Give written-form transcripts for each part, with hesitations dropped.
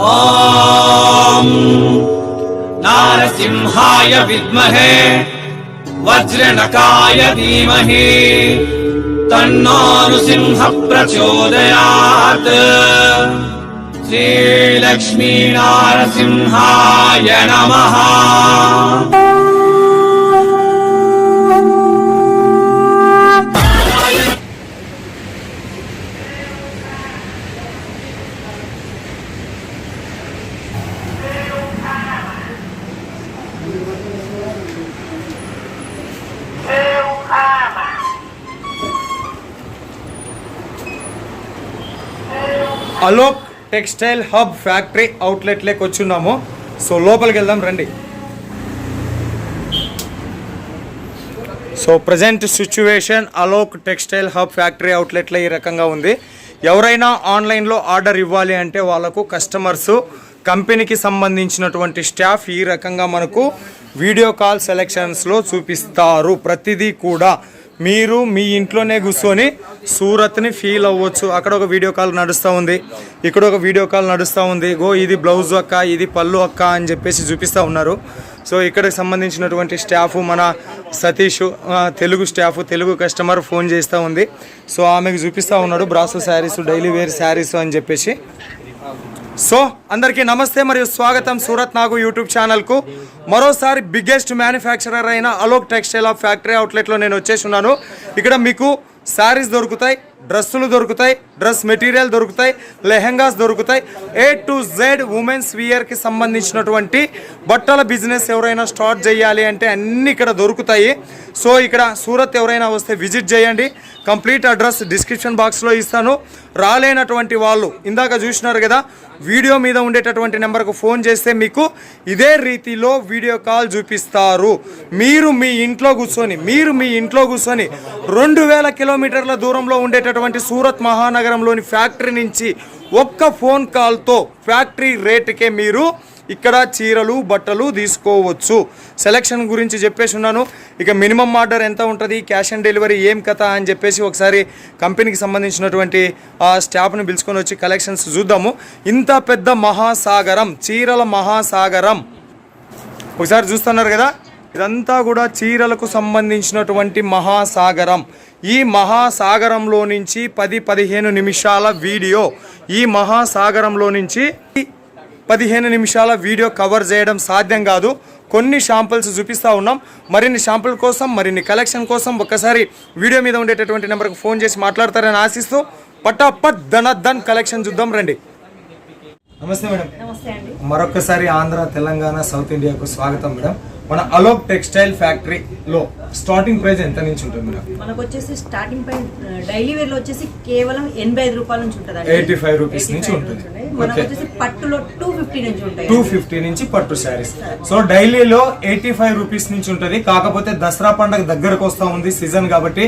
ఓం నారసింహాయ విద్మహే వజ్రనకాయ ధీమహి తన్నో నృసింహ ప్రచోదయాత్. శ్రీలక్ష్మీ నారసింహాయ నమః. Alok textile hub factory outlet లేక వచ్చున్నాము. సో లోపలికి వెళ్దాం రండి. So present situation Alok textile hub factory అవుట్లెట్లో ఈ రకంగా ఉంది. ఎవరైనా ఆన్లైన్లో ఆర్డర్ ఇవ్వాలి అంటే వాళ్ళకు కస్టమర్స్ కంపెనీకి సంబంధించినటువంటి స్టాఫ్ ఈ రకంగా మనకు వీడియో కాల్ సెలెక్షన్స్లో చూపిస్తారు. ప్రతిదీ కూడా మీరు మీ ఇంట్లోనే కూర్చొని సూరత్ని ఫీల్ అవ్వచ్చు. అక్కడ ఒక వీడియో కాల్ నడుస్తూ ఉంది, ఇక్కడ ఒక వీడియో కాల్ నడుస్తూ ఉంది. ఇది బ్లౌజ్ అక్క, ఇది పళ్ళు అక్క అని చెప్పేసి చూపిస్తూ ఉన్నారు. సో ఇక్కడికి సంబంధించినటువంటి స్టాఫ్ మన Satish, Telugu staff, Telugu customer phone చేస్తూ ఉంది. సో ఆమెకు చూపిస్తూ ఉన్నాడు brasso sarees, daily wear sarees అని చెప్పేసి. సో అందరికీ నమస్తే మరియు స్వాగతం సూరత్ నాగు యూట్యూబ్ ఛానల్కు. మరోసారి బిగ్గెస్ట్ మ్యానుఫ్యాక్చరర్ అయిన అలోక్ టెక్స్టైల్ ఆఫ్ ఫ్యాక్టరీ అవుట్లెట్లో నేను వచ్చేసి ఉన్నాను. ఇక్కడ మీకు శారీస్ దొరుకుతాయి, డ్రెస్సులు దొరుకుతాయి, డ్రెస్ మెటీరియల్ దొరుకుతాయి, లెహెంగాస్ దొరుకుతాయి. A to Z ఉమెన్స్ వియర్కి సంబంధించినటువంటి బట్టల బిజినెస్ ఎవరైనా స్టార్ట్ చేయాలి అంటే అన్నీ ఇక్కడ దొరుకుతాయి. సో ఇక్కడ సూరత్ ఎవరైనా వస్తే విజిట్ చేయండి. కంప్లీట్ అడ్రస్ డిస్క్రిప్షన్ బాక్స్లో ఇస్తాను. రాలేనటువంటి వాళ్ళు ఇందాక చూసినారు కదా, వీడియో మీద ఉండేటటువంటి నెంబర్కు ఫోన్ చేస్తే మీకు ఇదే రీతిలో వీడియో కాల్ చూపిస్తారు. మీరు మీ ఇంట్లో కూర్చొని 2000 కిలోమీటర్ల దూరంలో ఉండేటటువంటి సూరత్ మహానగరంలోని ఫ్యాక్టరీ నుంచి ఒక్క ఫోన్ కాల్తో ఫ్యాక్టరీ రేటుకే మీరు ఇక్కడ చీరలు బట్టలు తీసుకోవచ్చు. సెలక్షన్ గురించి చెప్పేసి ఉన్నాను. ఇక మినిమం ఆర్డర్ ఎంత ఉంటుంది, క్యాష్ ఆన్ డెలివరీ ఏం కథ అని చెప్పేసి ఒకసారి కంపెనీకి సంబంధించినటువంటి ఆ స్టాఫ్ని పిలుచుకొని వచ్చి కలెక్షన్స్ చూద్దాము. ఇంత పెద్ద మహాసాగరం, చీరల మహాసాగరం ఒకసారి చూస్తున్నారు కదా, ఇదంతా కూడా చీరలకు సంబంధించినటువంటి మహాసాగరం. ఈ మహాసాగరంలో నుంచి 10-15 నిమిషాల వీడియో, ఈ మహాసాగరంలో నుంచి 15 నిమిషాల వీడియో కవర్ చేయడం సాధ్యం కాదు. కొన్ని శాంపుల్స్ చూపిస్తూ ఉన్నాం. మరిన్ని శాంపుల్ కోసం, మరిన్ని కలెక్షన్ కోసం ఒక్కసారి వీడియో మీద ఉండేటటువంటి నెంబర్కి ఫోన్ చేసి మాట్లాడతారని ఆశిస్తూ పటాపట్ ధన్ కలెక్షన్ చూద్దాం రండి. నమస్తే మేడం. నమస్తే అండి. మరొకసారి ఆంధ్ర, తెలంగాణ, సౌత్ ఇండియాకు స్వాగతం మేడం. మన అలోక్ టెక్స్టైల్ ఫ్యాక్టరీలో స్టార్టింగ్ ప్రైస్ ఎంత నుంచి ఉంటుంది మేడం? మనకు వచ్చేసి స్టార్టింగ్ ప్రైస్ డైలీ వేర్ లో వచ్చేసి కేవలం 85 రూపాయల నుంచి ఉంటుంది. 85 రూపీస్ నుంచి ఉంటుంది. మనకు వచ్చేసి పట్టులో 250 నుంచి ఉంటాయి. 250 నుంచి పట్టు శారీస్. సో డైలీలో 85 రూపీస్ నుంచి ఉంటుంది. కాకపోతే దసరా పండుగ దగ్గరకు వస్తూ ఉంది, సీజన్ కాబట్టి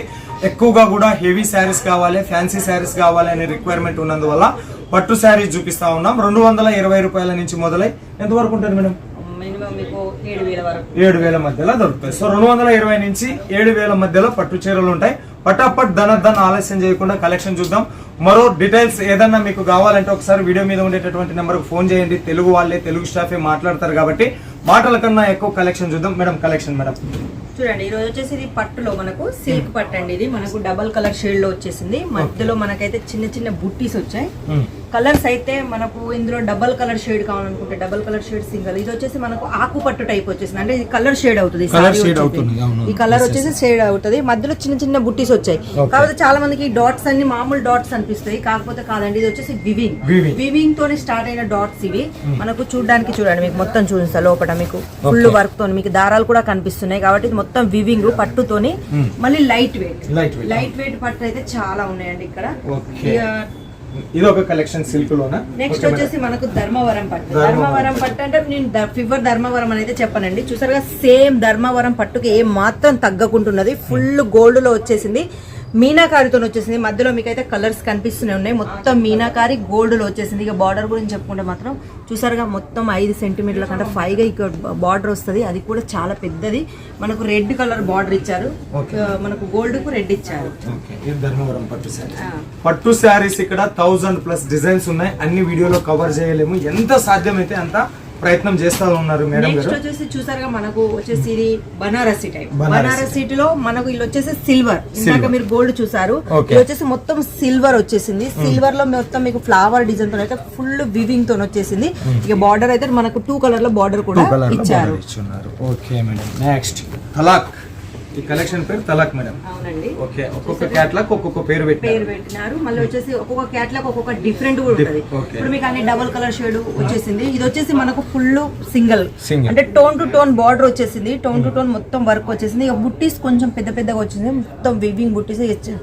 ఎక్కువగా కూడా హెవీ శారీస్ కావాలి, ఫ్యాన్సీ శారీస్ కావాలి అనే రిక్వైర్మెంట్ ఉన్నందువల్ల పట్టు శారీస్ చూపిస్తా ఉన్నాం. 220 రూపాయల నుంచి మొదలై ఎంత వరకు ఉంటుంది మేడం? మినిమం మీకు 7000 వరకు, 7000 మధ్యలో దొరుకుతాయి. సో 220 నుంచి 7000 మధ్యలో పట్టు చీరలు ఉంటాయి. పటాపట్ ధన్ ఆలస్యం చేయకుండా కలెక్షన్ చూద్దాం. మరో డీటెయిల్స్ ఏదన్నా మీకు కావాలంటే ఒకసారి వీడియో మీద ఉండేటటువంటి నెంబర్కి ఫోన్ చేయండి. తెలుగు వాళ్ళే, తెలుగు స్టాఫే మాట్లాడతారు కాబట్టి మాటల కన్నా ఎక్కువ కలెక్షన్ చూద్దాం. మేడం కలెక్షన్ మేడం చూడండి. ఈ రోజు వచ్చేసి ఇది పట్టులో మనకు సిల్క్ పట్టు అండి. ఇది మనకు డబల్ కలర్ షేడ్ లో వచ్చేసింది. మధ్యలో మనకైతే చిన్న చిన్న బుట్టీస్ వచ్చాయి. కలర్స్ అయితే మనకు ఇందులో డబల్ కలర్ షేడ్ కావాలనుకుంటే డబల్ కలర్ షేడ్ సింగల్. ఇది వచ్చేసి మనకు ఆకు పట్టు టైప్ వచ్చేసింది. అంటే ఇది కలర్ షేడ్ అవుతుంది. ఈ కలర్ వచ్చేసి షేడ్ అవుతుంది. మధ్యలో చిన్న చిన్న బుట్టీస్ వచ్చాయి. కాకపోతే చాలా మందికి డాట్స్ అన్ని మామూలు డాట్స్ అనిపిస్తాయి, కాకపోతే కాదండి. ఇది వచ్చేసి వివింగ్ తోనే స్టార్ట్ అయిన డాట్స్ ఇవి. మనకు చూడడానికి చూడండి, మీకు మొత్తం చూపిస్తా. లోపల మీకు ఫుల్ వర్క్ తోని మీకు దారాలు కూడా కనిపిస్తున్నాయి. కాబట్టి ఇది మొత్తం వివింగ్ పట్టుతోని. మళ్ళీ లైట్ వెయిట్ పట్టు అయితే చాలా ఉన్నాయండి ఇక్కడ. ఇది ఒక కలెక్షన్ సిల్క్ లోనా. నెక్స్ట్ వచ్చేసి మనకు ధర్మవరం పట్టు అంటే నేను ఫీవర్ ధర్మవరం అనేది చెప్పనండి. చూసారుగా సేమ్ ధర్మవరం పట్టుకి ఏం మాత్రం తగ్గకుంటున్నది. ఫుల్ గోల్డ్ లో వచ్చేసింది. మీనాకారితో వచ్చేసింది. మధ్యలో మీకు అయితే కలర్స్ కనిపిస్తూనే ఉన్నాయి. మొత్తం మీనాకారి గోల్డ్ లో వచ్చేసింది. ఇక బార్డర్ గురించి చెప్పుకుంటే మాత్రం చూసారుగా మొత్తం 5 సెంటీమీటర్ల కంటే 5 గా ఇక్కడ బార్డర్ వస్తుంది. అది కూడా చాలా పెద్దది. మనకు రెడ్ కలర్ బార్డర్ ఇచ్చారు, మనకు గోల్డ్ కు రెడ్ ఇచ్చారు. ధర్మవరం పట్టు శారీస్ ఇక్కడ 1000+ డిజైన్స్ ఉన్నాయి. అన్ని వీడియోలో కవర్ చేయలేము, ఎంత సాధ్యమైతే అంత ప్రయత్నం చేస్తా ఉన్నారు మేడం గారు. నెక్స్ట్ వచ్చేసి చూసారుగా మనకు వచ్చేసి ఇది బనారసి టైప్. బనారసి లో మనకు ఇల్లు వచ్చేసి సిల్వర్, ఇందాక మీరు గోల్డ్ చూసారు, ఇది వచ్చేసి మొత్తం సిల్వర్ వచ్చేసింది. సిల్వర్ లో మొత్తం మీకు ఫ్లవర్ డిజైన్ తో అయితే ఫుల్ వివింగ్ తో వచ్చేసింది. ఇక బార్డర్ అయితే మనకు 2 కలర్ లో బార్డర్ కూడా ఇచ్చారు. Okay madam. నెక్స్ట్ తలాక్, ఈ కలెక్షన్ పేరు తలాక్ మేడం. అవునండి. ఓకే, ఒక్కొక్క క్యాట్లాగ్ ఒక్కొక్క పేరు పెట్టినారు. మళ్ళీ వచ్చేసి ఒక్కొక్క క్యాట్లాగ్ ఒక్కొక్క డిఫరెంట్ కూడా ఉంటది. ఇప్పుడు మీకు అన్ని డబుల్ కలర్ షేడ్ వచ్చేసింది. ఇది వచ్చేసి మనకు ఫుల్ సింగిల్ అంటే టోన్ టు టోన్ బార్డర్ వచ్చేసింది. టోన్ టు టోన్ మొత్తం వర్క్ వచ్చేసింది. ఇక బుట్టీస్ కొంచెం పెద్ద పెద్దగా వచ్చింది. మొత్తం వివింగ్ బుట్టీస్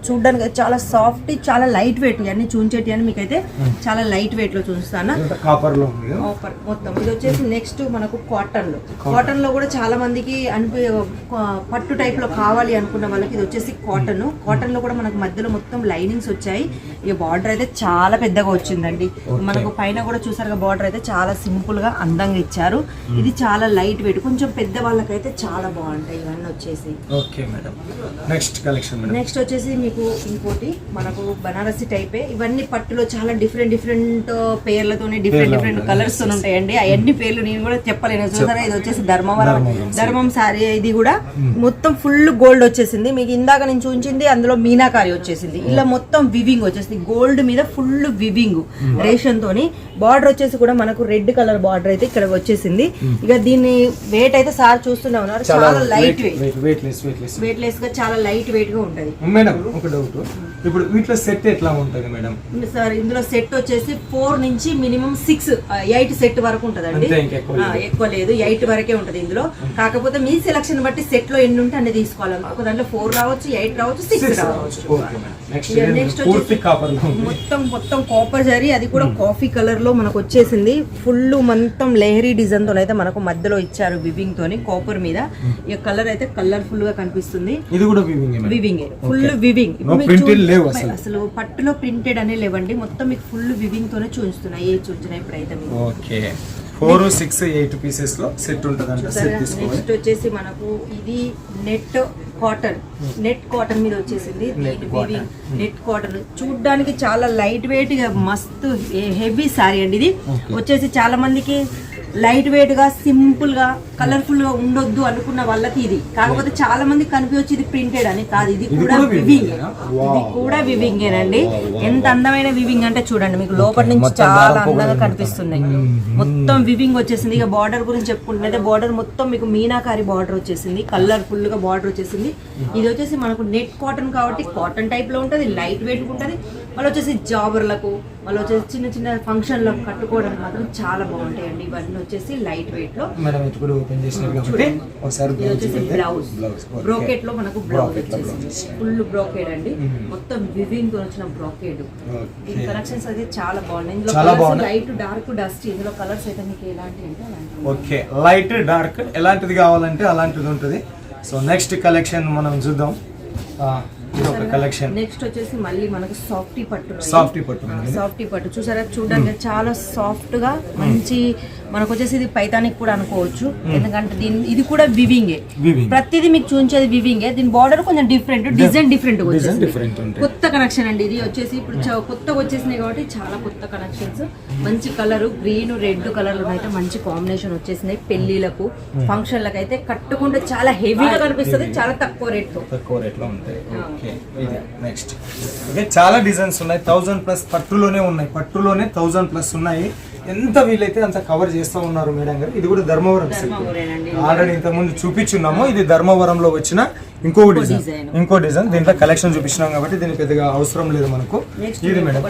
చూడడానికి చాలా సాఫ్ట్, చాలా లైట్ వెయిట్. అన్ని చూంచేటి అని మీకైతే చాలా లైట్ వెయిట్ లో చూస్తాను. కాపర్ లో మొత్తం ఇది వచ్చేసి నెక్స్ట్ మనకు కాటన్ లో. కాటన్ లో కూడా చాలా మందికి పట్టు టైప్ లో కావాలి అనుకున్న వాళ్ళకి ఇది వచ్చేసి కాటన్. కాటన్ లో కూడా మనకు మధ్యలో మొత్తం లైనింగ్స్ వచ్చాయి. ఈ బార్డర్ అయితే చాలా పెద్దగా వచ్చిందండి. మనకు పైన కూడా చూసారుగా బార్డర్ అయితే చాలా సింపుల్ గా అందంగా ఇచ్చారు. ఇది చాలా లైట్ వెయిట్, కొంచెం పెద్ద వాళ్ళకైతే చాలా బాగుంటాయి ఇవన్నీ వచ్చేసి. Okay madam. Next collection next వచ్చేసి మీకు ఇంకోటి మనకు బనారసి టైపే. ఇవన్నీ పట్టులో చాలా డిఫరెంట్ పేర్లతోనే డిఫరెంట్ కలర్స్ తో ఉంటాయండి. అవన్నీ పేర్లు నేను కూడా చెప్పలేను. చూసారా, ఇది వచ్చేసి ధర్మం సారీ. ఇది కూడా మొత్తం ఫుల్ గోల్డ్ వచ్చేసింది. మీకు ఇందాక నేను చూపించింది అందులో మీనాకారి వచ్చేసింది. ఇలా మొత్తం వివింగ్ వచ్చేసింది. గోల్డ్ మీద ఫుల్ వివింగ్ రేషన్ తోని. బార్డర్ వచ్చేసి కూడా మనకు రెడ్ కలర్ బార్డర్ అయితే ఇక్కడ వచ్చేసింది. ఇక దీన్ని వెయిట్ అయితే సార్ చూస్తూనే ఉన్నారు, చాలా లైట్ వెయిట్ లెస్ గా చాలా లైట్ వెయిట్ గా ఉంటది. మేడం ఒక డౌట్, ఇప్పుడు వీటిలో సెట్ ఎట్లా ఉంటది మేడం? సార్ ఇందులో సెట్ వచ్చేసి 4 నుంచి మినిమం 8 సెట్ వరకు ఉంటదండి. ఎక్కువ లేదు, 8 వరకే ఉంటది ఇందులో. కాకపోతే మీ సెలక్షన్ బట్టి సెట్ లో ఎన్ని ఉంటే అన్ని తీసుకోవాలి. ఒక దాంట్లో 4 రావచ్చు, 8 రావచ్చు, 6 రావచ్చు. నెక్స్ట్ మొత్తం కాపర్ జరీ, అది కూడా కాఫీ కలర్ లో మనకు వచ్చేసింది. ఫుల్ మొత్తం లెహరీ డిజైన్ తో అయితే మనకు మధ్యలో ఇచ్చారు వివింగ్ తోని కాపర్ మీద. ఈ కలర్ అయితే కలర్ఫుల్ గా కనిపిస్తుంది. ఇది కూడా వివింగ్, ఫుల్ వివింగ్. అసలు పట్టులో ప్రింటెడ్ అనే లేవండి, మొత్తం మీకు ఫుల్ వివింగ్ తోనే చూస్తున్నాయి. ఏ చూస్తున్నాయి ఇప్పుడైతే ఓకే 4, 6, 8 పీసెస్ లో సెట్ ఉంటదంట. నెక్స్ట్ వచ్చేసి మనకు ఇది నెట్ కాటన్ మీద వచ్చేసింది. నెట్ కాటన్ చూడడానికి చాలా లైట్ వెయిట్ గా మస్తు హెవీ సారీ అండి. ఇది వచ్చేసి చాలా మందికి లైట్ వెయిట్ గా సింపుల్ గా కలర్ఫుల్ గా ఉండొద్దు అనుకున్న వాళ్ళకి ఇది. కాకపోతే చాలా మంది కనిపించి ఇది ప్రింటెడ్ అని కాదు, ఇది కూడా వివింగ్. ఇది కూడా వివింగేనండి. ఎంత అందమైన వివింగ్ అంటే చూడండి, మీకు లోపల నుంచి చాలా అందంగా కనిపిస్తున్నాయి. మొత్తం వివింగ్ వచ్చేసింది. ఇక బార్డర్ గురించి చెప్పుకుంటే బార్డర్ మొత్తం మీకు మీనాకారి బార్డర్ వచ్చేసింది. కలర్ఫుల్ గా బార్డర్ వచ్చేసింది. ఇది వచ్చేసి మనకు నెట్ కాటన్ కాబట్టి కాటన్ టైప్ లో ఉంటది, లైట్ వెయిట్ ఉంటది. మళ్ళీ వచ్చేసి జాబర్లకు, మళ్ళీ వచ్చేసి చిన్న ఫంక్షన్లకు కట్టుకోవడానికి మాత్రం చాలా బాగుంటాయండి. ఇవన్నీ వచ్చేసి లైట్ వెయిట్ లో. బ్లౌజ్ బ్రోకెట్ లో మనకు బ్లౌజ్ వచ్చేసి ఫుల్ బ్రోకెడ్ అండి. మొత్తం వివింగ్ తో వచ్చిన బ్రోకెడ్. దీని కలెక్షన్స్ అయితే చాలా బాగున్నాయి. ఇందులో లైట్, డార్క్, డస్ట్. ఇందులో కలర్స్ అయితే మీకు ఎలాంటి అంటే అలాంటి. ఓకే, లైట్, డార్క్ ఎలాంటిది కావాలంటే అలాంటిది ఉంటుంది. సో నెక్స్ట్ కలెక్షన్ మనం చూద్దాం. కలెక్షన్ నెక్స్ట్ వచ్చేసి మళ్ళీ మనకు సాఫ్టీ పట్టు చూసారా, చూడడానికి చాలా సాఫ్ట్ గా మంచి. మనకు వచ్చేసి ఇది పైతానిక్ కూడా అనుకోవచ్చు, ఎందుకంటే ఇది కూడా వివింగే. ప్రతిదీ మీకు చూపించేది వివింగే. దీని బార్డర్ కొంచెం డిఫరెంట్, డిజైన్ డిఫరెంట్ కొత్త కనెక్షన్ అండి. ఇది వచ్చేసి ఇప్పుడు కొత్తగా వచ్చేసినాయి కాబట్టి చాలా కొత్త కనెక్షన్స్. మంచి కలర్, గ్రీన్, రెడ్ కలర్ అయితే మంచి కాంబినేషన్ వచ్చేసినాయి. పెళ్లిలకు, ఫంక్షన్లకు అయితే కట్టుకుంటే చాలా హెవీగా కనిపిస్తుంది, చాలా తక్కువ రేట్ లో ఉంటాయి. నెక్స్ట్ చాలా డిజైన్స్ ఉన్నాయి. 1000+ పట్టులోనే ఉన్నాయి. పట్టులోనే 1000+ ఉన్నాయి. ఎంత వీలైతే అంత కవర్ చేస్తూ ఉన్నారు మేడం గారు. ఇది కూడా ధర్మవరం ఆల్రెడీ ఇంత ముందు చూపించున్నాము. ఇది ధర్మవరంలో వచ్చిన ఇంకో డిజైన్. దీంట్లో కలెక్షన్ చూపించినాం కాబట్టి దీనికి పెద్దగా అవసరం లేదు మనకు. ఇది మేడం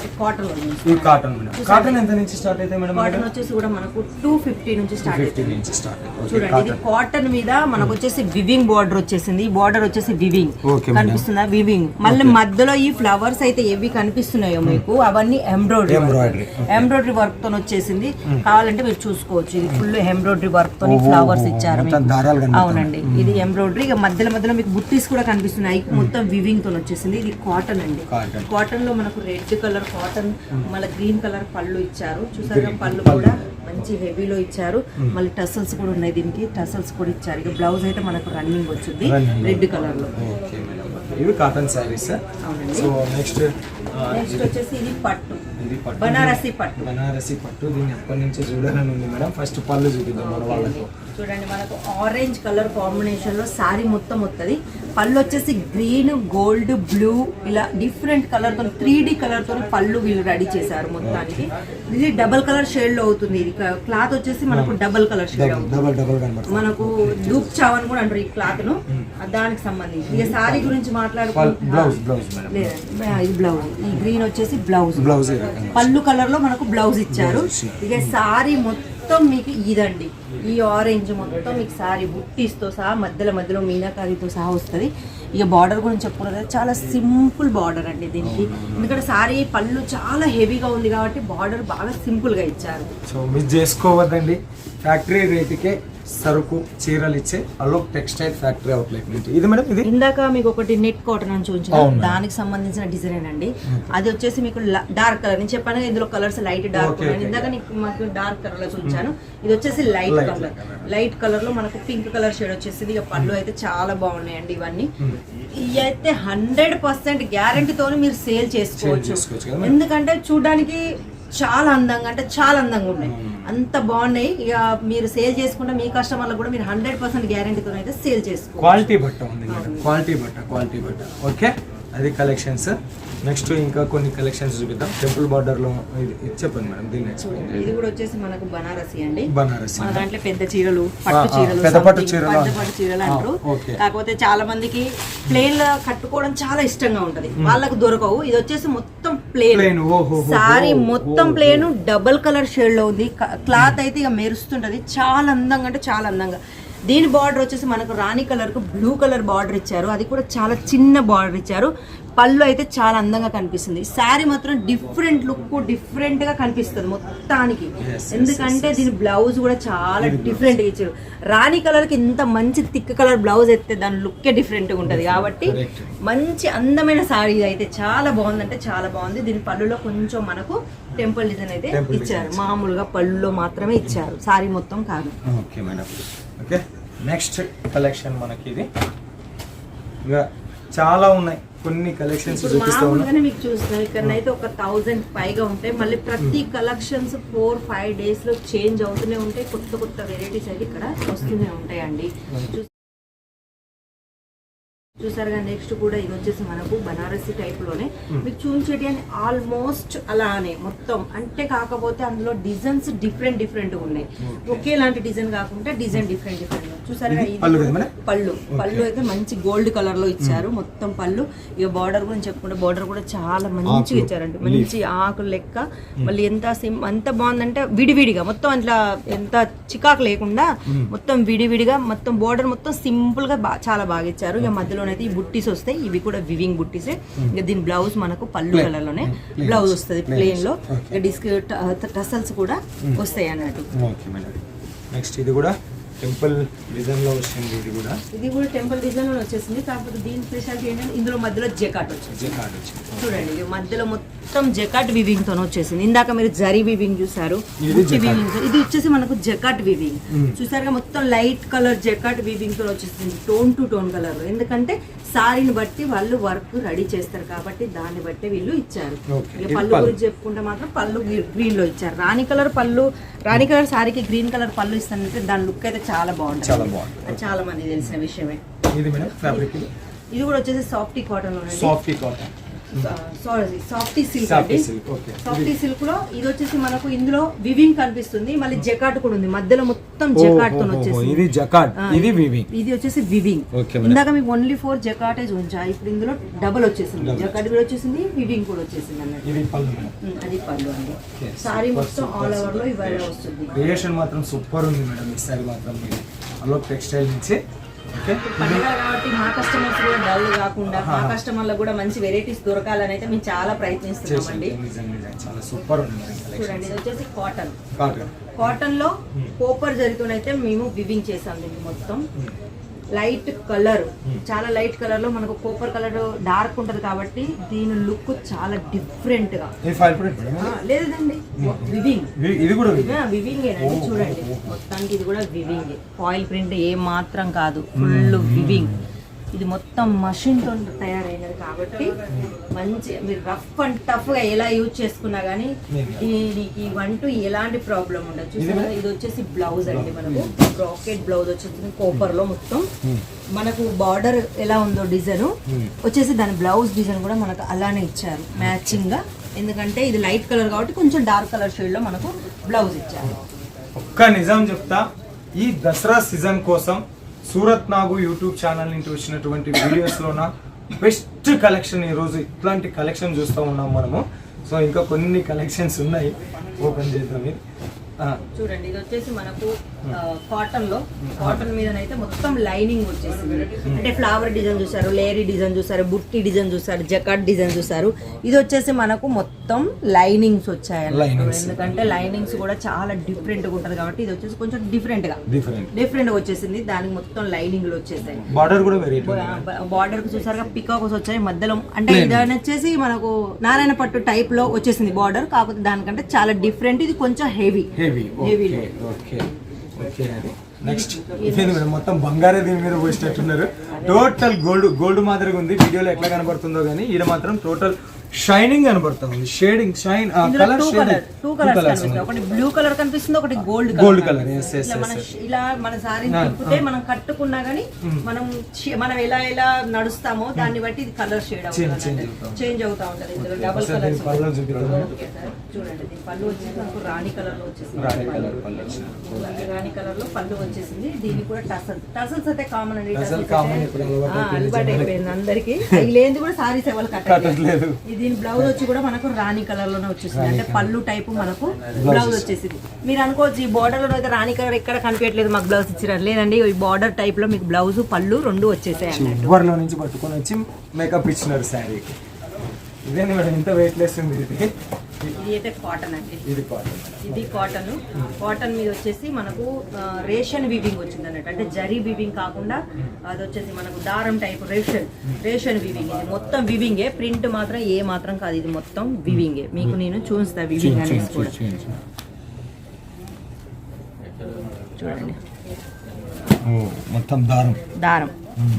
ఈ కాటన్ మేడం. కాటన్ ఎంత నుంచి స్టార్ట్ అయితే మేడం? కాటన్ వచ్చేసి కూడా మనకు 250 నుంచి స్టార్ట్. చూడండి, ఇది కాటన్ మీద మనకు వచ్చేసి వివింగ్ బార్డర్ వచ్చేసింది. ఈ బార్డర్ వచ్చేసి వివింగ్ కనిపిస్తుందా? వివింగ్. మళ్ళీ మధ్యలో ఈ ఫ్లవర్స్ అయితే ఏవి కనిపిస్తున్నాయో మీకు అవన్నీ ఎంబ్రాయిడరీ వర్క్ తో వచ్చేసింది. కావాలంటే మీరు చూసుకోవచ్చు. ఇది ఫుల్ ఎంబ్రాయిడరీ వర్క్ తో ఫ్లవర్స్ ఇచ్చారు. అవునండి, ఇది ఎంబ్రాయిడరీ. మధ్యలో మీకు బుట్టీస్ కూడా కనిపిస్తున్నాయి మొత్తం వివింగ్ తో వచ్చేసింది. ఇది కాటన్ అండి. Cotton. కాటన్ లో మనకు రెడ్ కలర్ కాటన్ మళ్ళీ గ్రీన్ కలర్ పళ్ళు ఇచ్చారు. చూసారుగా పళ్ళు కూడా మంచి హెవీలో ఇచ్చారు. మళ్ళీ టసల్స్ కూడా ఉన్నాయి, దీనికి టసల్స్ కూడా ఇచ్చారు. ఇక బ్లౌజ్ అయితే మనకు రన్నింగ్ వచ్చింది రెడ్ కలర్ లో. ఓకే మేడం, ఇవి కాటన్ శారీస్. అవునండి. సో నెక్స్ట్ వచ్చేసి ఇది పట్టు, ఇది పట్టు, బనారసి పట్టు. బనారసి పట్టు. దీన్ని ఎప్పటి నుంచి చూడాలని ఉంది మేడం. ఫస్ట్ పళ్ళు చూపిద్దాం మన వాళ్ళకు. చూడండి మనకు ఆరెంజ్ కలర్ కాంబినేషన్ లో సారీ మొత్తం వస్తుంది. పళ్ళు వచ్చేసి గ్రీన్, గోల్డ్, బ్లూ ఇలా డిఫరెంట్ కలర్ తో 3D కలర్ తో పళ్ళు వీళ్ళు రెడీ చేశారు మొత్తానికి. ఇది డబల్ కలర్ షేడ్ లో అవుతుంది. ఇది క్లాత్ వచ్చేసి మనకు డబల్ కలర్ షేడ్ అవుతుంది. డబల్ డబల్ కనబడుతుంది. మనకు డూప్ చావన్ కూడా అంటారు ఈ క్లాత్ ను, దానికి సంబంధించి. ఇక సారీ గురించి మాట్లాడుకుంటే బ్లౌజ్ బ్లౌజ్ మేడం. ఇది బ్లౌజ్, ఈ గ్రీన్ వచ్చేసి బ్లౌజ్. బ్లౌజ్ పళ్ళు కలర్ లో మనకు బ్లౌజ్ ఇచ్చారు. ఇక సారీ మొత్తం మీకు ఇదండి, ఈ ఆరెంజ్ మొత్తం మీకు సారీ బుట్టీస్తో సహా మధ్యలో మీనాకారితో సహా వస్తుంది. ఇక బార్డర్ గురించి చెప్పుకున్నది చాలా సింపుల్ బార్డర్ అండి దీనికి. ఎందుకంటే సారీ పళ్ళు చాలా హెవీగా ఉంది కాబట్టి బార్డర్ బాగా సింపుల్ గా ఇచ్చారు. సో మిస్ చేసుకోవద్దండి, ఫ్యాక్టరీ రేటుకే సరుకు చీరలు ఇచ్చే అలోక్ టెక్స్టైల్ ఫ్యాక్టరీ అవుట్లెట్ నుంచి. ఇది మేడం, ఇది ఇందాక మీకు ఒకటి నెట్ కాటన్ అని చూపించాను, దానికి సంబంధించిన డిజైన్ అండి. అది వచ్చేసి మీకు డార్క్ కలర్, నేను చెప్పాను కదా ఇందులో కలర్స్ లైట్ డార్క్ ఉన్నాయి. ఇందాక మాకు డార్క్ కలర్ లో చూపించాను. ఇది వచ్చేసి లైట్ కలర్ లో మనకు పింక్ కలర్ షేడ్ వచ్చేసింది. ఇక పళ్ళు అయితే చాలా బాగున్నాయండి ఇవన్నీ. ఇవి అయితే 100% గ్యారంటీతో మీరు సేల్ చేసుకోవచ్చు. ఎందుకంటే చూడడానికి చాలా అందంగా, అంటే చాలా అందంగా ఉన్నాయి, అంత బాగున్నాయి. ఇక మీరు సేల్ చేసుకుంటే మీ కస్టమర్లకు కూడా మీరు 100% గ్యారంటీతో అయితే సేల్ చేసుకోవచ్చు. క్వాలిటీ బట్ట ఉంది మేడం, క్వాలిటీ బట్ట. ఓకే, అది కలెక్షన్స్. నెక్స్ట్ ఇంకా కొన్ని కలెక్షన్స్ చూపిద్దాం. టెంపుల్ బార్డర్ లో ఇది చెప్పండి మేడం, దీన్ని ఎక్స్ప్లెయిన్. ఇది కూడా వచ్చేసి మనకు బనారసి అండి. బనారసి మన దాంట్లో పెద్ద చీరలు, పట్టు చీరలు, పెద్ద పట్టు చీరలు అంటారు. కాకపోతే చాలా మందికి ప్లేన్ లా కట్టుకోవడం చాలా ఇష్టంగా ఉంటది, వాళ్ళకు దొరకవు. ఇది వచ్చేసి మొత్తం ప్లేన్ సారీ, మొత్తం ప్లేన్ డబల్ కలర్ షేడ్ లో ఉంది. క్లాత్ అయితే ఇక మెరుస్తుంటది, చాలా అందంగా, అంటే చాలా అందంగా. దీని బార్డర్ వచ్చేసి మనకు రాణి కలర్ కు బ్లూ కలర్ బార్డర్ ఇచ్చారు. అది కూడా చాలా చిన్న బార్డర్ ఇచ్చారు. పళ్ళు అయితే చాలా అందంగా కనిపిస్తుంది. శారీ మాత్రం డిఫరెంట్ లుక్, డిఫరెంట్ గా కనిపిస్తుంది మొత్తానికి. ఎందుకంటే దీని బ్లౌజ్ కూడా చాలా డిఫరెంట్ గా ఇచ్చారు. రాణి కలర్ కి ఇంత మంచి థిక్ కలర్ బ్లౌజ్ అయితే దాని లుక్కే డిఫరెంట్ గా ఉంటది. కాబట్టి మంచి అందమైన శారీ అయితే చాలా బాగుంది, అంటే చాలా బాగుంది. దీని పళ్ళులో కొంచెం మనకు టెంపుల్ డిజైన్ అయితే ఇచ్చారు. మామూలుగా పళ్ళులో మాత్రమే ఇచ్చారు, శారీ మొత్తం కాదు. Okay madam. Okay, next collection మనకి ఇది. ఇక చాలా ఉన్నాయి, కొన్ని కలెక్షన్స్ చూపిస్తా ఉన్నాను మీకు. చూస్తున్నాను ఇక్కడనైతే ఒక 1000 పైగా ఉంటాయి. మళ్ళీ ప్రతి కలెక్షన్స్ 4-5 డేస్ లో చేంజ్ అవుతూనే ఉంటాయి. కొత్త వెరైటీస్ అయితే ఇక్కడ వస్తూనే ఉంటాయండి. చూసారుగా నెక్స్ట్ కూడా ఇది వచ్చేసి మనకు బనారసి టైప్ లోనే మీకు చూపించేటి అని ఆల్మోస్ట్ అలానే మొత్తం, అంటే కాకపోతే అందులో డిజైన్స్ డిఫరెంట్ ఉన్నాయి. ఒకేలాంటి డిజైన్ కాకుండా డిజైన్ డిఫరెంట్ చూసారుగా. ఇది పళ్ళు అయితే మంచి గోల్డ్ కలర్ లో ఇచ్చారు మొత్తం పళ్ళు. ఇక బార్డర్ గురించి చెప్పుకుంటే బార్డర్ కూడా చాలా మంచిగా ఇచ్చారండి, మంచి ఆకులు లెక్క. మళ్ళీ ఎంత బాగుందంటే విడివిడిగా మొత్తం అట్లా ఎంత చికాకు లేకుండా మొత్తం విడివిడిగా మొత్తం బార్డర్ మొత్తం సింపుల్ గా చాలా బాగా ఇచ్చారు. ఇక మధ్యలో అయితే ఈ బుట్టీస్ వస్తాయి, ఇవి కూడా వివింగ్ బుట్టీసే. ఇక దీని బ్లౌజ్ మనకు పళ్ళు కలర్ లోనే బ్లౌజ్ వస్తుంది ప్లెయిన్ లో. డిస్క్ టసల్స్ కూడా వస్తాయి అన్నట్టు. నెక్స్ట్ ఇది కూడా టెంపుల్ డిజైన్ లో వచ్చింది. ఇది కూడా టెంపుల్ డిజైన్ లో వచ్చేసింది. కాకపోతే దీని స్పెషాలిటీ ఏంటంటే ఇందులో మధ్యలో జెకాట్ వచ్చింది. చూడండి ఇది మధ్యలో మొత్తం జెకాట్ వివింగ్ తో వచ్చేసింది. ఇందాక మీరు జరీ వివింగ్ చూసారు, ఇది వచ్చేసి మనకు జెకాట్ వివింగ్ చూసారుగా. మొత్తం లైట్ కలర్ జెకాట్ వివింగ్ తో వచ్చేసింది, టోన్ టు టోన్ కలర్. ఎందుకంటే సారీని బట్టి వాళ్ళు వర్క్ రెడీ చేస్తారు కాబట్టి దాన్ని బట్టి వీళ్ళు ఇచ్చారు. పళ్ళు గురించి చెప్పుకుంటే మాత్రం పళ్ళు గ్రీన్ లో ఇచ్చారు. రాణి కలర్ సారీకి గ్రీన్ కలర్ పళ్ళు ఇస్తానంటే దాని లుక్ అయితే చాలా బాగుంటుంది, చాలా మంది తెలిసిన విషయమే. ఇది కూడా వచ్చేసి సాఫ్టీ కాటన్ లో, సాఫ్టీ సిల్క్ లో. ఇది వచ్చేసి మనకు ఇందులో వివింగ్ కనిపిస్తుంది, మళ్ళీ జకాట్ కూడా ఉంది మధ్యలో, మొత్తం జకాట్ తో వచ్చేసి. ఇది వచ్చేసి వివింగ్. ఇందాక మీకు ఓన్లీ 4 జకాటే చూపించా, ఇప్పుడు ఇందులో డబల్ వచ్చేసింది, జకాట్ కూడా వచ్చేసింది, వివింగ్ కూడా వచ్చేసింది అన్నట్టు. అది పళ్ళు అండి. సారీ మొత్తం ఆల్ ఓవర్ లో ఇవాళ వస్తుంది. క్రియేషన్ మాత్రం సూపర్ ఉంది మేడం ఈ సారీ మాత్రం అలోక్ టెక్స్టైల్ నుంచి. పండుగ కాబట్టి మా కస్టమర్స్ కూడా డల్ కాకుండా మా కస్టమర్లకు కూడా మంచి వెరైటీస్ దొరకాలని అయితే మేము చాలా ప్రయత్నిస్తున్నామండి. చూడండి ఇది వచ్చేసి కాటన్ లో కోపర్ జరీతోనైతే మేము వివింగ్ చేసాం దీన్ని మొత్తం. లైట్ కలర్, చాలా లైట్ కలర్ లో మనకు కోపర్ కలర్ డార్క్ ఉంటది కాబట్టి దీని లుక్ చాలా డిఫరెంట్ గా. లేదండి వివింగ్, ఇది కూడా వివింగ్ ఏనండి. చూడండి మొత్తానికి ఇది కూడా వివింగ్, ఫాయిల్ ప్రింట్ ఏ మాత్రం కాదు, ఫుల్ వివింగ్. ఇది మొత్తం మషిన్ తో తయారైనది కాబట్టి మంచి మీరు రఫ్ అండ్ టఫ్ గా ఎలా యూజ్ చేసుకున్నా గానీ దీనికి అంటూ ఎలాంటి ప్రాబ్లం ఉండదు. చూసారా, ఇది వచ్చేసి బ్లౌజ్ అండి, మనకు బ్రాకెట్ బ్లౌజ్ వచ్చేసి కోపర్ లో మొత్తం మనకు బార్డర్ ఎలా ఉందో డిజైన్ వచ్చేసి దాని బ్లౌజ్ డిజైన్ కూడా మనకు అలానే ఇచ్చారు మ్యాచింగ్ గా. ఎందుకంటే ఇది లైట్ కలర్ కాబట్టి కొంచెం డార్క్ కలర్ షేడ్ లో మనకు బ్లౌజ్ ఇచ్చారు. ఒక్క నిజం చెప్తా, ఈ దసరా సీజన్ కోసం సూరత్ నాగు యూట్యూబ్ ఛానల్ నుంచి వచ్చినటువంటి వీడియోస్లోన బెస్ట్ కలెక్షన్ ఈరోజు ఇట్లాంటి కలెక్షన్ చూస్తూ ఉన్నాం మనము. సో ఇంకా కొన్ని కలెక్షన్స్ ఉన్నాయి, ఓపెన్ చేద్దాం. చూడండి ఇది వచ్చేసి మనకు కాటన్ లో, కాటన్ మీదనైతే మొత్తం లైనింగ్ వచ్చేసింది. అంటే ఫ్లవర్ డిజైన్ చూసారు, లేరీ డిజైన్ చూసారు, బుట్టి డిజైన్ చూసారు, జకాట్ డిజైన్ చూసారు. ఇది వచ్చేసి మనకు మొత్తం లైనింగ్స్ వచ్చాయి, ఎందుకంటే లైనింగ్స్ కూడా చాలా డిఫరెంట్ గా ఉంటది కాబట్టి ఇది వచ్చేసి కొంచెం డిఫరెంట్ గా వచ్చేసింది. దానికి మొత్తం లైనింగ్లు వచ్చేసాయి. బార్డర్ కూడా బార్డర్ చూసారుగా పికాక్స్ వచ్చాయి మధ్యలో. అంటే ఇది వచ్చేసి మనకు నారాయణ పట్టు టైప్ లో వచ్చేసింది బార్డర్, కాకపోతే దానికంటే చాలా డిఫరెంట్. ఇది కొంచెం హెవీ. నెక్స్ట్ మొత్తం బంగారే దీని మీద పోసేటట్టున్నారు. టోటల్ గోల్డ్ మాదిరిగా ఉంది. వీడియోలో ఎట్లా కనబడుతుందో కానీ ఇది మాత్రం టోటల్ షైనింగ్ కనబడుతుంది. Shading shine colour two colours కనిపిస్తుంది, ఒకటి బ్లూ కలర్ కనిపిస్తుంది, ఒకటి గోల్డ్ కలర్. ఇలా మన సారీ తిప్పితే మనం కట్టుకున్నా గానీ మనం ఎలా నడుస్తామో దాన్ని బట్టి ఇది కలర్ షేడ్ చేంజ్ అవుతా ఉంటది. ఇందులో డబుల్ కలర్ చూడండి. దీని పళ్ళు వచ్చేసి మనకు రాణి కలర్ లో వచ్చేసింది, రాణి కలర్ లో పళ్ళు వచ్చేసింది. దీనికి కూడా టసల్స్ అయితే కామన్ అండి, అలవాటు అయిపోయింది అందరికి. లేని కూడా సారీస్ ఎవరు కట్టలేదు. దీని బ్లౌజ్ వచ్చి కూడా మనకు రాణి కలర్ లోనే వచ్చేసింది, అంటే పళ్ళు టైపు మనకు బ్లౌజ్ వచ్చేసింది. మీరు అనుకోవచ్చు ఈ బార్డర్ లో అయితే రాణి కలర్ ఎక్కడ కనిపించట్లేదు, మాకు బ్లౌజ్ ఇచ్చినారు. లేదండి, ఈ బార్డర్ టైప్ లో మీకు బ్లౌజ్ పళ్ళు రెండు వచ్చేసాయి. చివర్లో నుంచి పట్టుకొని వచ్చి మేకప్ ఇచ్చినారు శారీకి. ఇదేంటి మేడం ఇంత వెయిట్ లెస్ ఉంది? ఇది అయితే కాటన్ అండి, ఇది కాటన్. కాటన్ మీద వచ్చేసి మనకు రేషన్ వీవింగ్ వచ్చింది అన్నట్టు, అంటే జరీ వీవింగ్ కాకుండా అది వచ్చేసి మనకు దారం టైప్ రేషన్ వీవింగ్. ఇది మొత్తం వీవింగే, ప్రింట్ మాత్రం ఏ మాత్రం కాదు, ఇది మొత్తం వీవింగే. మీకు నేను చూపిస్తా వీవింగ్ అనేది కూడా. చూడండి మొత్తం దారం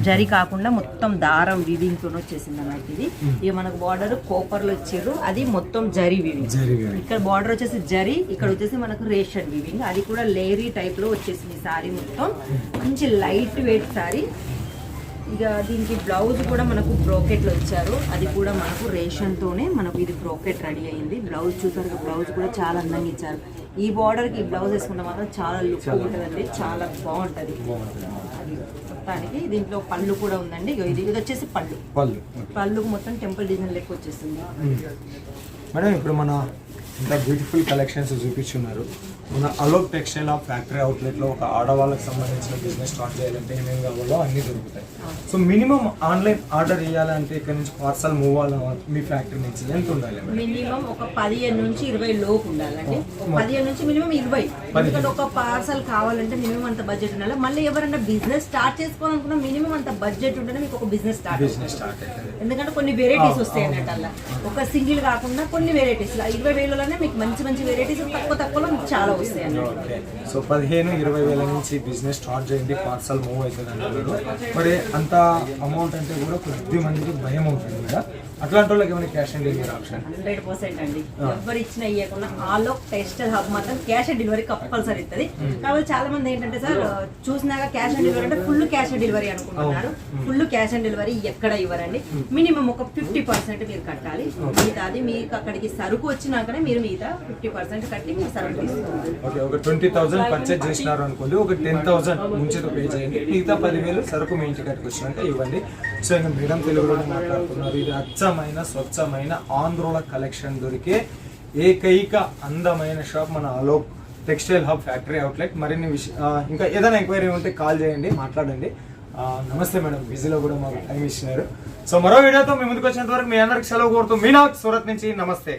జరీ కాకుండా మొత్తం దారం వీవింగ్ తో వచ్చేసింది అన్నట్టు. ఇది ఇక మనకు బార్డర్ కోపర్ లో ఇచ్చారు, అది మొత్తం జరీ వీవింగ్. ఇక్కడ బార్డర్ వచ్చేసి జరీ, ఇక్కడ వచ్చేసి మనకు రేషన్ వీవింగ్. అది కూడా లేరీ టైప్ లో వచ్చేసింది సారీ మొత్తం. మంచి లైట్ వెయిట్ సారీ. ఇక దీనికి బ్లౌజ్ కూడా మనకు బ్రోకెట్ లో ఇచ్చారు, అది కూడా మనకు రేషన్ తోనే మనకు ఇది బ్రోకెట్ రెడీ అయింది. బ్లౌజ్ చూసారు, బ్లౌజ్ కూడా చాలా అందంగా ఇచ్చారు. ఈ బార్డర్ కి బ్లౌజ్ వేసుకుంటే మాత్రం చాలా లుక్ ఉంటుందండి, చాలా బాగుంటది. అది మొత్తానికి దీంట్లో పళ్ళు కూడా ఉందండి. ఇది వచ్చేసి పళ్ళుకు మొత్తం టెంపుల్ డిజైన్ లెక్క వచ్చేసింది. మేడం ఇప్పుడు మన ఇంత బ్యూటిఫుల్ కలెక్షన్స్ చూపించున్నారు. మన అలోక్ టెక్స్టైల్ ఆఫ్ ఫ్యాక్టరీ అవుట్లెట్లో ఒక ఆడవాళ్ళకి సంబంధించిన బిజినెస్ స్టార్ట్ చేయాలంటే ఏమేమి కావాలో అన్నీ దొరుకుతాయి. సో మినిమం ఆన్లైన్ ఆర్డర్ చేయాలంటే ఇక్కడ నుంచి పార్సల్ మూవ్ అవ్వాలి మీ ఫ్యాక్టరీ నుంచి ఎంత ఉండాలి? మినిమం ఒక 15 నుంచి 20 లోపు ఉండాలండి. 15 నుంచి మినిమం 20. ఎందుకంటే ఒక పార్సల్ కావాలంటే మినిమం అంత బడ్జెట్ ఉండాలి. మళ్ళీ ఎవరైనా బిజినెస్ స్టార్ట్ చేసుకోవాలనుకున్నా మినిమం అంత బడ్జెట్ ఉంటేనే మీకు ఒక బిజినెస్ స్టార్ట్ అవుతుంది. ఎందుకంటే కొన్ని వెరైటీస్ వస్తాయి అన్నట్టు, అలా ఒక సింగిల్ కాకుండా కొన్ని వెరైటీస్ 20,000లోనే మీకు మంచి వెరైటీస్ తక్కువలో మీకు చాలా వస్తాయి అన్నట్టు. సో 15-20 వేల నుంచి బిజినెస్ స్టార్ట్ చేయండి, పార్సల్ మూవ్ అవుతుంది అంటున్నారు. మరి అంత అమౌంట్ అంటే కూడా కొద్ది మందికి భయం అవుతుంది కదా, అట్లాంటి వాళ్ళకి ఏమైనా క్యాష్ ఆన్ డెలివరీ ఆప్షన్? 100% అండి. ఎవరు ఇచ్చినా ఇవ్వకుండా ఆలోక్ టెక్స్టైల్ హబ్ మాత్రం క్యాష్ ఆన్ డెలివరీ కంపల్సరీ ఇస్తుంది. కాబట్టి చాలా మంది ఏంటంటే సార్ చూసినాక క్యాష్ ఆన్ డెలివరీ అంటే ఫుల్ క్యాష్ ఆన్ డెలివరీ అనుకుంటున్నారు. ఫుల్ క్యాష్ ఆన్ డెలివరీ ఎక్కడ ఇవ్వరండి. మినిమం ఒక 50% మీరు కట్టాలి. మిగతాది మీకు అక్కడికి సరుకు వచ్చినాకనే మీరు మిగతా 50% కట్టి మీరు సరుకు తీసుకోవాలి. ఒక 20,000 పర్చేజ్ చేసినారు అనుకోండి, ఒక 10,000 ముంచేతో పే చేయండి, మిగతా 10,000 సరుకు మీ ఇంటికి వచ్చినాక ఇవ్వండి. సో ఇంకా మేడం తెలుగులోనే మాట్లాడుతున్నారు. ఇది అచ్చమైన స్వచ్ఛమైన ఆంధ్రుల కలెక్షన్ దొరికే ఏకైక అందమైన షాప్ మన Alok textile hub factory outlet. మరిన్ని ఇంకా ఏదైనా ఎంక్వైరీ ఉంటే కాల్ చేయండి, మాట్లాడండి. నమస్తే మేడం, బిజీలో కూడా మాకు టైం ఇచ్చినారు. సో మరో వీడియోతో మీ ముందుకు వచ్చినంత వరకు మీ అందరికి సెలవు కోరుతూ మీనాథ్ సూరత్ నుంచి నమస్తే.